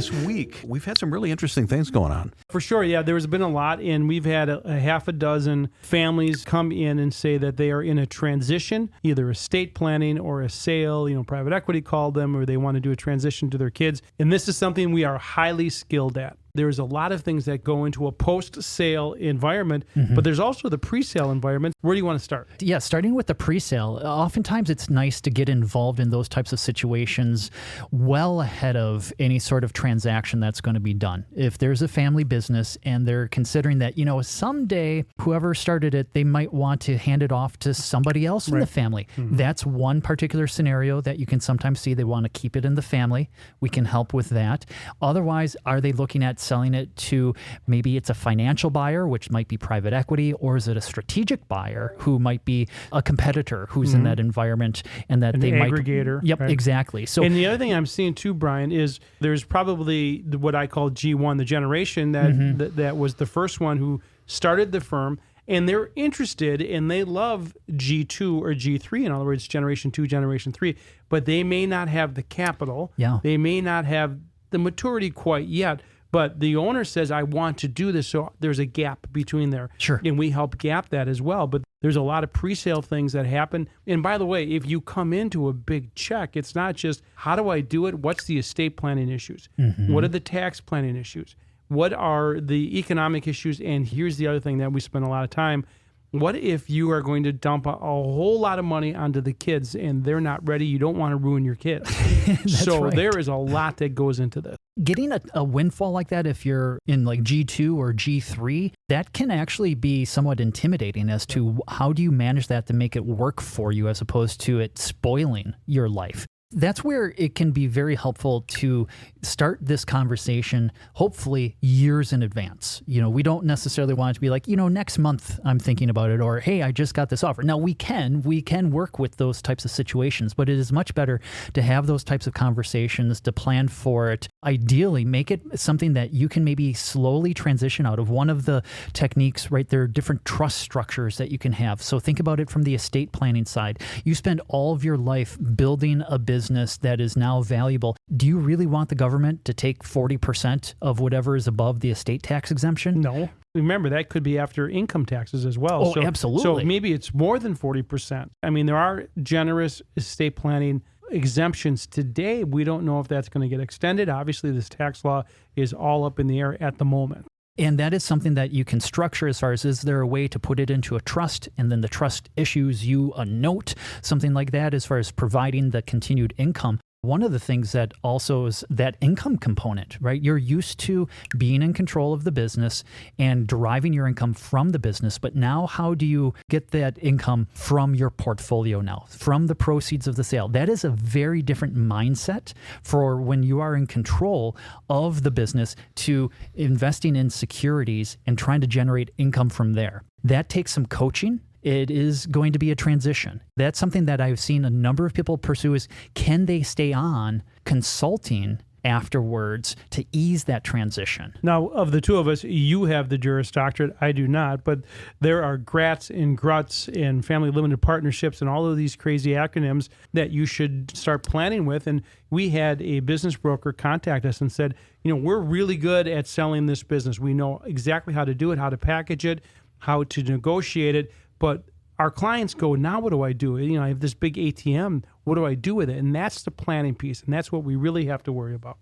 this week, we've had some really interesting things going on. For sure, yeah, there's been a lot, and we've had a half a dozen families come in and say that they are in a transition, either estate planning or a sale, private equity called them, or they want to do a transition to their kids. And this is something we are highly skilled at. There's a lot of things that go into a post-sale environment, but there's also the pre-sale environment. Where do you want to start? Yeah, starting with the pre-sale. Oftentimes it's nice to get involved in those types of situations well ahead of any sort of transaction that's going to be done. If there's a family business and they're considering that, someday whoever started it, they might want to hand it off to somebody else in the family. That's one particular scenario that you can sometimes see. They want to keep it in the family. We can help with that. Otherwise, are they looking at selling it to, maybe it's a financial buyer, which might be private equity, or is it a strategic buyer who might be a competitor who's in that environment and that they might... An aggregator. Yep, right? Exactly. So, and the other thing I'm seeing too, Brian, is there's probably what I call G1, the generation that was the first one who started the firm, and they're interested and they love G2 or G3, in other words, generation 2, generation 3, but they may not have the capital. Yeah. They may not have the maturity quite yet. But the owner says, I want to do this, so there's a gap between there. Sure. And we help gap that as well. But there's a lot of pre-sale things that happen. And by the way, if you come into a big check, it's not just, how do I do it? What's the estate planning issues? What are the tax planning issues? What are the economic issues? And here's the other thing that we spend a lot of time. What if you are going to dump a whole lot of money onto the kids and they're not ready? You don't want to ruin your kids. So right. There is a lot that goes into this. Getting a windfall like that, if you're in like G2 or G3, that can actually be somewhat intimidating as to how do you manage that to make it work for you as opposed to it spoiling your life. That's where it can be very helpful to start this conversation, hopefully years in advance. We don't necessarily want it to be like, next month I'm thinking about it, or, hey, I just got this offer. Now we can work with those types of situations, but it is much better to have those types of conversations, to plan for it. Ideally, make it something that you can maybe slowly transition out of. One of the techniques, right, there are different trust structures that you can have. So think about it from the estate planning side. You spend all of your life building a business that is now valuable. Do you really want the government to take 40% of whatever is above the estate tax exemption? No. Remember, that could be after income taxes as well. Oh, absolutely. So maybe it's more than 40%. I mean, there are generous estate planning exemptions today. We don't know if that's going to get extended. Obviously, this tax law is all up in the air at the moment. And that is something that you can structure as far as, is there a way to put it into a trust and then the trust issues you a note, something like that, as far as providing the continued income. One of the things that also is that income component, right? You're used to being in control of the business and deriving your income from the business, but now how do you get that income from your portfolio now, from the proceeds of the sale? That is a very different mindset for when you are in control of the business to investing in securities and trying to generate income from there. That takes some coaching. It is going to be a transition. That's something that I've seen a number of people pursue is, can they stay on consulting afterwards to ease that transition? Now, of the two of us, you have the Juris Doctorate. I do not, but there are GRATs and GRUTs and family limited partnerships and all of these crazy acronyms that you should start planning with. And we had a business broker contact us and said, we're really good at selling this business. We know exactly how to do it, how to package it, how to negotiate it. But our clients go, now what do I do? I have this big ATM. What do I do with it? And that's the planning piece. And that's what we really have to worry about.